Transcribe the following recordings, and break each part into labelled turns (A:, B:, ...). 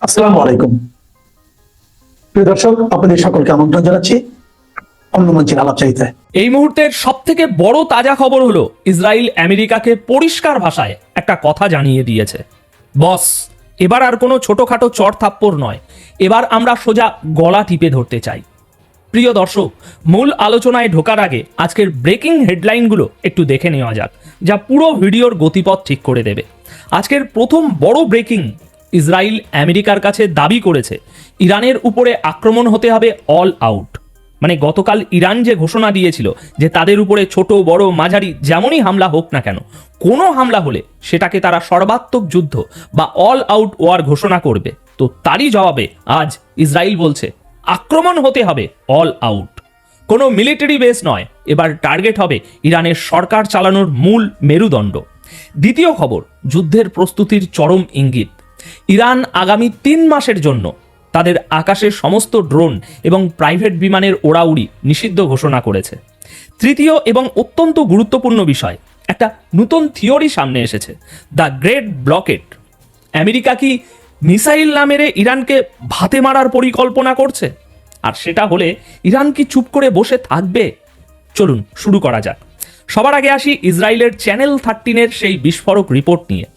A: আসসালামু আলাইকুম। প্রিয় দর্শক, আপনাদের সকলকে আমন্ত্রণ জানাচ্ছি অন্য মঞ্চের আলাপচারিতায়।
B: এই মুহূর্তের সব থেকে বড় তাজা খবর হলো ইসরায়েল আমেরিকাকে পরিষ্কার ভাষায় একটা কথা জানিয়ে দিয়েছে, বস এবার আর কোনো ছোটখাটো চড় থাপ্পড় নয়, এবার আমরা সোজা গলা টিপে ধরতে চাই। প্রিয় দর্শক, মূল আলোচনায় ঢোকার আগে আজকের ব্রেকিং হেডলাইনগুলো একটু দেখে নেওয়া যাক, যা পুরো ভিডিওর গতিপথ ঠিক করে দেবে। আজকের প্রথম বড় ব্রেকিং, ইসরায়েল আমেরিকার কাছে দাবি করেছে ইরানের উপরে আক্রমণ হতে হবে অল আউট। মানে গতকাল ইরান যে ঘোষণা দিয়েছিল যে তাদের উপরে ছোট বড় মাঝারি যেমনই হামলা হোক না কেন, কোনো হামলা হলে সেটাকে তারা সর্বাত্মক যুদ্ধ বা অল আউট ওয়ার ঘোষণা করবে, তো তারই জবাবে আজ ইসরায়েল বলছে আক্রমণ হতে হবে অল আউট। কোনো মিলিটারি বেস নয়, এবার টার্গেট হবে ইরানের সরকার চালানোর মূল মেরুদণ্ড। দ্বিতীয় খবর, যুদ্ধের প্রস্তুতির চরম ইঙ্গিত। ইরান আগামী 3 মাসের জন্য তাদের আকাশের সমস্ত ড্রোন এবং প্রাইভেট বিমানের ওড়াউড়ি নিষিদ্ধ ঘোষণা করেছে। তৃতীয় এবং অত্যন্ত গুরুত্বপূর্ণ বিষয়, একটা নতুন থিওরি সামনে এসেছে, দ্য গ্রেট ব্লকেট। আমেরিকা কি মিসাইল না মেরে ইরানকে ভাতে মারার পরিকল্পনা করছে? আর সেটা হলে ইরান কি চুপ করে বসে থাকবে? চলুন শুরু করা যাক। সবার আগে আসি ইসরায়েলের চ্যানেল 13-এর সেই বিস্ফোরক রিপোর্ট নিয়ে।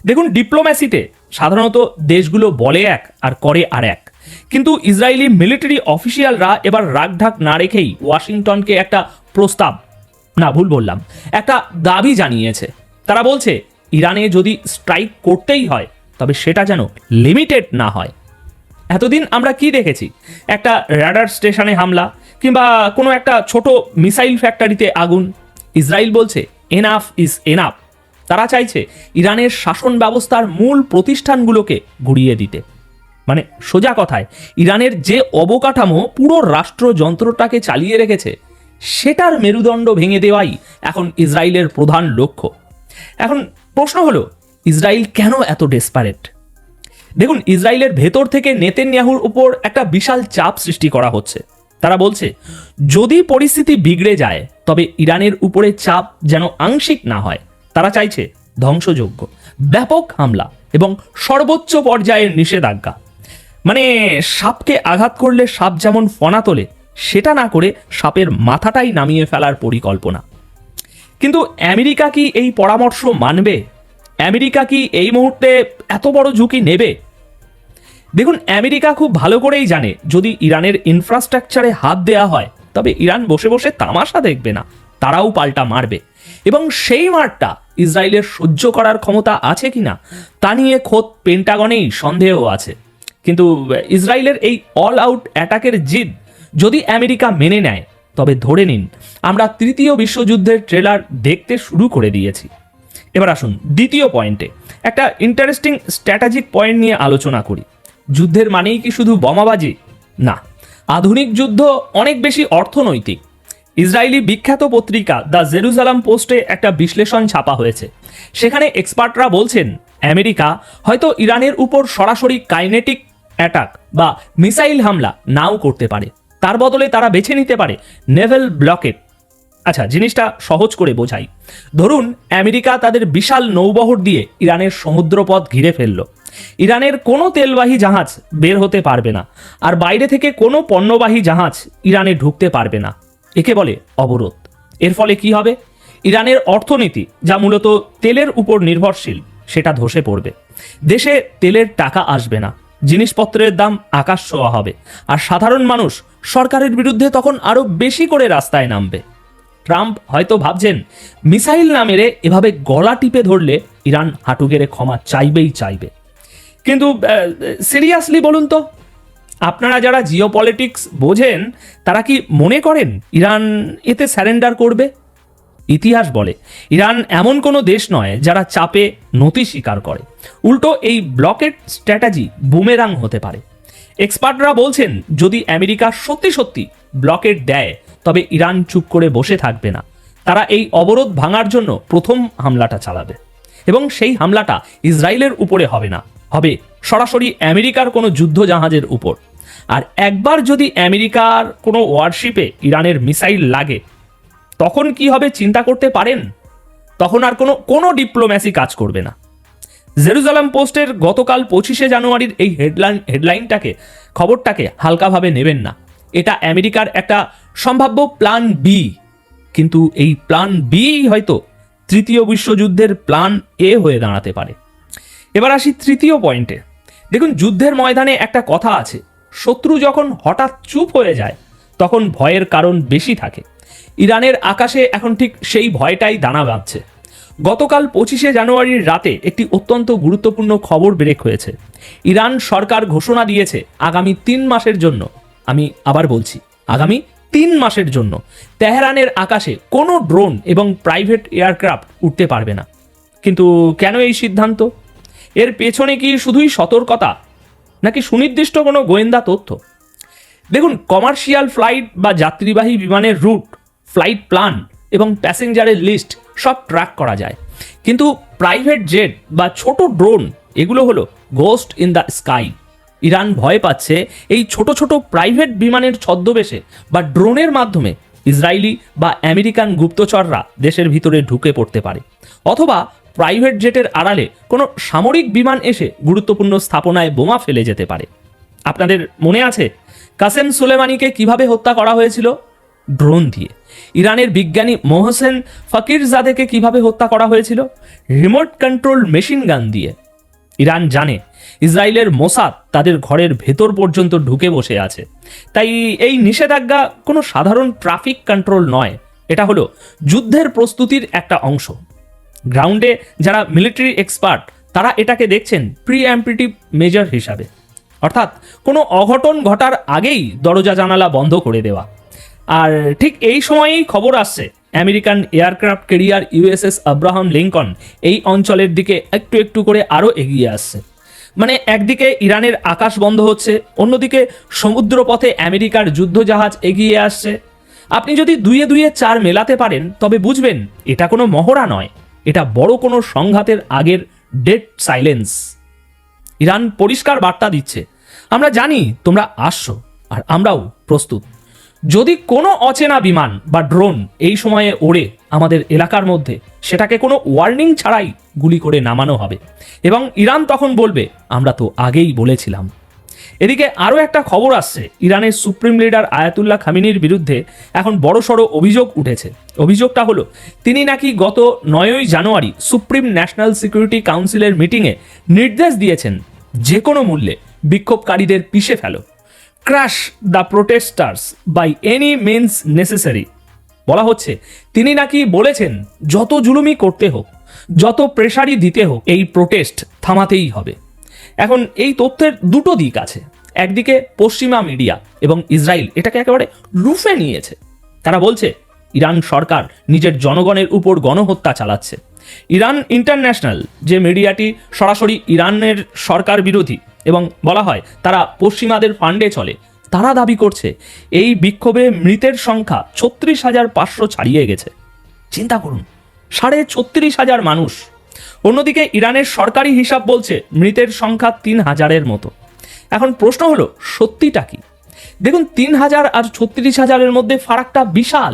B: দেখুন, ডিপ্লোম্যাসিতে সাধারণত দেশগুলো বলে এক আর করে আর এক, কিন্তু ইসরায়েলি মিলিটারি অফিসিয়ালরা এবার রাগঢাক না রেখেই ওয়াশিংটনকে একটা প্রস্তাব, না ভুল বললাম, একটা দাবি জানিয়েছে। তারা বলছে ইরানে যদি স্ট্রাইক করতেই হয় তবে সেটা যেন লিমিটেড না হয়। এতদিন আমরা কি দেখেছি? একটা রাডার স্টেশনে হামলা কিংবা কোনো একটা ছোট মিসাইল ফ্যাক্টরিতে আগুন। ইসরায়েল বলছে এনাফ ইজ এনাফ। তারা চাইছে ইরানের শাসন ব্যবস্থার মূল প্রতিষ্ঠানগুলোকে গুড়িয়ে দিতে। মানে সোজা কথায়, ইরানের যে অবকাঠামো পুরো রাষ্ট্রযন্ত্রটাকে চালিয়ে রেখেছে সেটার মেরুদণ্ড ভেঙে দেওয়াই এখন ইসরায়েলের প্রধান লক্ষ্য। এখন প্রশ্ন হলো, ইসরায়েল কেন এত ডেসপারেট? দেখুন, ইসরায়েলের ভেতর থেকে নেতানিয়াহুর উপর একটা বিশাল চাপ সৃষ্টি করা হচ্ছে। তারা বলছে যদি পরিস্থিতি বিগড়ে যায় তবে ইরানের উপরে চাপ যেন আংশিক না হয়। তারা চাইছে ধ্বংসযজ্ঞ, ব্যাপক হামলা এবং সর্বোচ্চ পর্যায়ের নিষেধাজ্ঞা। মানে সাপকে আঘাত করলে সাপ যেমন ফনা তোলে, সেটা না করে সাপের মাথাটাই নামিয়ে ফেলার পরিকল্পনা। কিন্তু আমেরিকা কি এই পরামর্শ মানবে? আমেরিকা কি এই মুহূর্তে এত বড় ঝুঁকি নেবে? দেখুন, আমেরিকা খুব ভালো করেই জানে যদি ইরানের ইনফ্রাস্ট্রাকচারে হাত দেওয়া হয় তবে ইরান বসে বসে তামাশা দেখবে না, তারাও পাল্টা মারবে। এবং সেই মারটা ইসরায়েলের সহ্য করার ক্ষমতা আছে কিনা তা নিয়ে খোদ পেন্টাগনেই সন্দেহ আছে। কিন্তু ইসরায়েলের এই অল আউট অ্যাটাকের জিদ যদি আমেরিকা মেনে নেয় তবে ধরে নিন আমরা তৃতীয় বিশ্বযুদ্ধের ট্রেলার দেখতে শুরু করে দিয়েছি। এবার আসুন দ্বিতীয় পয়েন্টে, একটা ইন্টারেস্টিং স্ট্র্যাটেজিক পয়েন্ট নিয়ে আলোচনা করি। যুদ্ধের মানেই কি শুধু বোমাবাজি? না, আধুনিক যুদ্ধ অনেক বেশি অর্থনৈতিক। ইসরায়েলি বিখ্যাত পত্রিকা দ্য জেরুজালেম পোস্টে একটা বিশ্লেষণ ছাপা হয়েছে। সেখানে এক্সপার্টরা বলছেন আমেরিকা হয়তো ইরানের উপর সরাসরি কাইনেটিক অ্যাটাক বা মিসাইল হামলা নাও করতে পারে, তার বদলে তারা বেছে নিতে পারে নেভেল ব্লকেট। আচ্ছা, জিনিসটা সহজ করে বোঝাই। ধরুন আমেরিকা তাদের বিশাল নৌবহর দিয়ে ইরানের সমুদ্রপথ ঘিরে ফেলল। ইরানের কোনো তেলবাহী জাহাজ বের হতে পারবে না, আর বাইরে থেকে কোনো পণ্যবাহী জাহাজ ইরানে ঢুকতে পারবে না। একে বলে অবরোধ। এর ফলে কি হবে? ইরানের অর্থনীতি, যা মূলত তেলের উপর নির্ভরশীল, সেটা ধসে পড়বে। দেশে তেলের টাকা আসবে না, জিনিসপত্রের দাম আকাশ ছোঁয়া হবে, আর সাধারণ মানুষ সরকারের বিরুদ্ধে তখন আরো বেশি করে রাস্তায় নামবে। ট্রাম্প হয়তো ভাবছেন মিসাইল না মেরে এভাবে গলা টিপে ধরলে ইরান হাঁটু গেড়ে ক্ষমা চাইবেই চাইবে। কিন্তু সিরিয়াসলি বলুন তো, আপনারা যারা জিওপলিটিক্স বোঝেন তারা কি মনে করেন ইরান এতে স্যারেন্ডার করবে? ইতিহাস বলে ইরান এমন কোনো দেশ নয় যারা চাপে নতি স্বীকার করে। উল্টো এই ব্লকেট স্ট্র্যাটেজি বুমেরাং হতে পারে। এক্সপার্টরা বলছেন যদি আমেরিকা সত্যি সত্যি ব্লকেট দেয় তবে ইরান চুপ করে বসে থাকবে না। তারা এই অবরোধ ভাঙার জন্য প্রথম হামলাটা চালাবে, এবং সেই হামলাটা ইসরায়েলের উপরে হবে না, হবে সরাসরি আমেরিকার কোনো যুদ্ধ জাহাজের উপর। আর একবার যদি আমেরিকার কোনো ওয়ারশিপে ইরানের মিসাইল লাগে তখন কি হবে চিন্তা করতে পারেন? তখন আর কোনো ডিপ্লোম্যাসি কাজ করবে না। জেরুজালেম পোস্টের গতকাল 25শে জানুয়ারির এই খবরটাকে হালকাভাবে নেবেন না। এটা আমেরিকার একটা সম্ভাব্য প্ল্যান বি, কিন্তু এই প্ল্যান বি হয়তো তৃতীয় বিশ্বযুদ্ধের প্ল্যান এ হয়ে দাঁড়াতে পারে। এবার আসি তৃতীয় পয়েন্টে। দেখুন, যুদ্ধের ময়দানে একটা কথা আছে, শত্রু যখন হঠাৎ চুপ হয়ে যায় তখন ভয়ের কারণ বেশি থাকে। ইরানের আকাশে এখন ঠিক সেই ভয়টাই দানা বাঁধছে। গতকাল 25শে জানুয়ারির রাতে একটি অত্যন্ত গুরুত্বপূর্ণ খবর ব্রেক হয়েছে। ইরান সরকার ঘোষণা দিয়েছে আগামী 3 মাসের জন্য, আমি আবার বলছি আগামী 3 মাসের জন্য তেহরানের আকাশে কোনো ড্রোন এবং প্রাইভেট এয়ারক্রাফট উঠতে পারবে না। কিন্তু কেন এই সিদ্ধান্ত? এর পেছনে কি শুধুই সতর্কতা, নাকি সুনির্দিষ্ট কোনো গোয়েন্দা তথ্য? দেখুন, কমার্শিয়াল ফ্লাইট বা যাত্রীবাহী বিমানের রুট, ফ্লাইট প্ল্যান এবং প্যাসেঞ্জারের লিস্ট সব ট্র্যাক করা যায়, কিন্তু প্রাইভেট জেট বা ছোট ড্রোন এগুলো হলো ghost in the sky. Iran ভয় পাচ্ছে এই ছোট ছোট প্রাইভেট বিমানের ছদ্মবেশে বা ড্রোনের মাধ্যমে ইসরায়েলি বা আমেরিকান গুপ্তচররা দেশের ভিতরে ঢুকে পড়তে পারে, অথবা প্রাইভেট জেটের আড়ালে কোনো সামরিক বিমান এসে গুরুত্বপূর্ণ স্থাপনায় বোমা ফেলে যেতে পারে। আপনাদের মনে আছে কাসেম সুলেমানিকে কিভাবে হত্যা করা হয়েছিল? ড্রোন দিয়ে। ইরানের বিজ্ঞানী মোহসেন ফকিরজাদেকে কিভাবে হত্যা করা হয়েছিল? রিমোট কন্ট্রোল মেশিন গান দিয়ে। ইরান জানে ইসরায়েলের মোসাদ তাদের ঘরের ভেতর পর্যন্ত ঢুকে বসে আছে। তাই এই নিষেধাজ্ঞা কোনো সাধারণ ট্রাফিক কন্ট্রোল নয়, এটা হলো যুদ্ধের প্রস্তুতির একটা অংশ। গ্রাউন্ডে যারা মিলিটারি এক্সপার্ট তারা এটাকে দেখছেন প্রিএমপ্টিভ মেজার হিসাবে, অর্থাৎ কোনো অঘটন ঘটার আগেই দরজা জানালা বন্ধ করে দেওয়া। আর ঠিক এই সময়েই খবর আসছে American aircraft carrier USS Abraham Lincoln এই অঞ্চলের দিকে একটু একটু করে আরও এগিয়ে আসছে। মানে একদিকে ইরানের আকাশ বন্ধ হচ্ছে, অন্যদিকে সমুদ্রপথে আমেরিকার যুদ্ধজাহাজ এগিয়ে আসছে। আপনি যদি দুয়ে দুয়ে 4 মেলাতে পারেন তবে বুঝবেন এটা কোনো মহড়া নয়, এটা বড় কোনো সংঘাতের আগের ডেড সাইলেন্স। ইরান পরিষ্কার বার্তা দিচ্ছে, আমরা জানি তোমরা আসছো আর আমরাও প্রস্তুত। যদি কোনো অচেনা বিমান বা ড্রোন এই সময়ে ওড়ে আমাদের এলাকার মধ্যে, সেটাকে কোনো ওয়ার্নিং ছাড়াই গুলি করে নামানো হবে, এবং ইরান তখন বলবে আমরা তো আগেই বলেছিলাম। এদিকে আরও একটা খবর আসছে, ইরানের সুপ্রিম লিডার আয়াতুল্লাহ খামিনির বিরুদ্ধে এখন বড়সড় অভিযোগ উঠেছে। অভিযোগটা হলো তিনি নাকি গত 9ই জানুয়ারি সুপ্রিম ন্যাশনাল সিকিউরিটি কাউন্সিলের মিটিংয়ে নির্দেশ দিয়েছেন যে কোনো মূল্যে বিক্ষোভকারীদের পিষে ফেলো, crush the protesters by any means necessary. বলা হচ্ছে তিনি নাকি বলেছেন যত জুলুমি করতে হোক, যত প্রেসারই দিতে হোক, এই প্রোটেস্ট থামাতেই হবে। এখন এই তথ্যের দুটো দিক আছে। একদিকে পশ্চিমা মিডিয়া এবং ইসরায়েল এটাকে একেবারে লুফে নিয়েছে। তারা বলছে ইরান সরকার নিজের জনগণের উপর গণহত্যা চালাচ্ছে। ইরান ইন্টারন্যাশনাল যে মিডিয়াটি সরাসরি ইরানের সরকার বিরোধী এবং বলা হয় তারা পশ্চিমাদের ফান্ডে চলে, তারা দাবি করছে এই বিক্ষোভে মৃতের সংখ্যা 36,500 ছাড়িয়ে গেছে। চিন্তা করুন, 36,500 মানুষ। অন্যদিকে ইরানের সরকারি হিসাব বলছে মৃতের সংখ্যা 3,000-এর মতো। এখন প্রশ্ন হলো সত্যিটা কি? দেখুন, 3,000 আর 36,000-এর মধ্যে ফারাকটা বিশাল।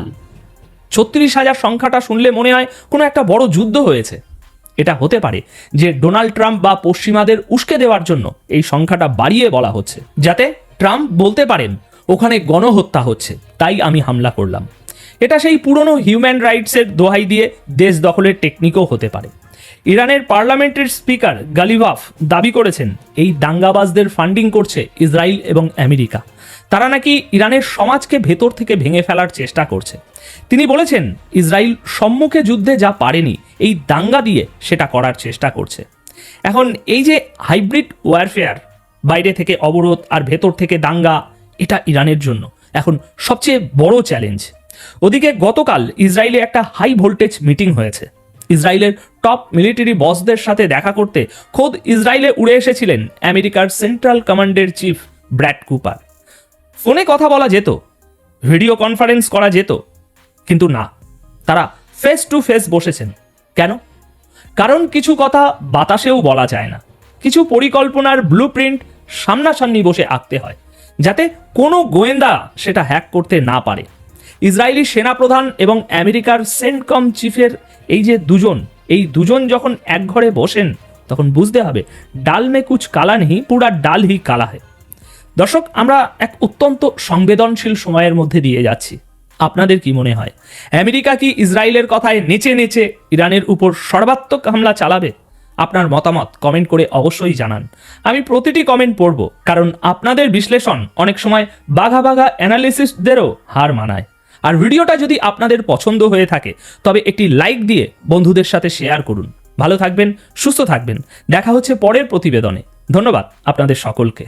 B: 36,000 সংখ্যাটা শুনলে মনে হয় কোনো একটা বড় যুদ্ধ হয়েছে। এটা হতে পারে যে ডোনাল্ড ট্রাম্প বা পশ্চিমাদের উস্কে দেওয়ার জন্য এই সংখ্যাটা বাড়িয়ে বলা হচ্ছে, যাতে ট্রাম্প বলতে পারেন ওখানে গণহত্যা হচ্ছে, তাই আমি হামলা করলাম। এটা সেই পুরনো হিউম্যান রাইটসের দোহাই দিয়ে দেশ দখলের টেকনিকও হতে পারে। ইরানের পার্লামেন্টের স্পিকার গালিভাফ দাবি করেছেন এই দাঙ্গাবাজদের ফান্ডিং করছে ইসরায়েল এবং আমেরিকা। তারা নাকি ইরানের সমাজকে ভেতর থেকে ভেঙে ফেলার চেষ্টা করছে। তিনি বলেছেন ইসরায়েল সম্মুখে যুদ্ধে যা পারেনি এই দাঙ্গা দিয়ে সেটা করার চেষ্টা করছে। এখন এই যে হাইব্রিড ওয়ারফেয়ার, বাইরে থেকে অবরোধ আর ভেতর থেকে দাঙ্গা, এটা ইরানের জন্য এখন সবচেয়ে বড় চ্যালেঞ্জ। ওদিকে গতকাল ইসরায়েলে একটা হাই ভোল্টেজ মিটিং হয়েছে। ইসরায়েলের টপ মিলিটারি বসদের সাথে দেখা করতে খোদ ইসরায়েলে উড়ে এসেছিলেন আমেরিকার সেন্ট্রাল কমান্ডের চিফ ব্র্যাড কুপার। ফোনে কথা বলা যেত, ভিডিও কনফারেন্স করা যেত, কিন্তু না, তারা ফেস টু ফেস বসেছেন। কেন? কারণ কিছু কথা বাতাসেও বলা যায় না, কিছু পরিকল্পনার ব্লুপ্রিন্ট সামনাসামনি বসে আঁকতে হয়, যাতে কোনো গোয়েন্দা সেটা হ্যাক করতে না পারে। ইসরায়েলি সেনাপ্রধান এবং আমেরিকার সেন্টকম চিফের এই যে দুজন যখন এক ঘরে বসেন, তখন বুঝতে হবে ডাল মে কুছ কালা নেই, পুরা ডাল হি কালা হে। দর্শক, আমরা এক অত্যন্ত সংবেদনশীল সময়ের মধ্যে দিয়ে যাচ্ছি। আপনাদের কি মনে হয়, আমেরিকা কি ইসরায়েলের কথায় নেচে নেচে ইরানের উপর সর্বাত্মক হামলা চালাবে? আপনার মতামত কমেন্ট করে অবশ্যই জানান। আমি প্রতিটি কমেন্ট পড়ব, কারণ আপনাদের বিশ্লেষণ অনেক সময় বাঘা বাঘা অ্যানালিস্টদেরও হার মানায়। আর ভিডিওটা যদি আপনাদের পছন্দ হয়ে থাকে তবে একটি লাইক দিয়ে বন্ধুদের সাথে শেয়ার করুন। ভালো থাকবেন, সুস্থ থাকবেন। দেখা হচ্ছে পরের প্রতিবেদনে। ধন্যবাদ আপনাদের সকলকে।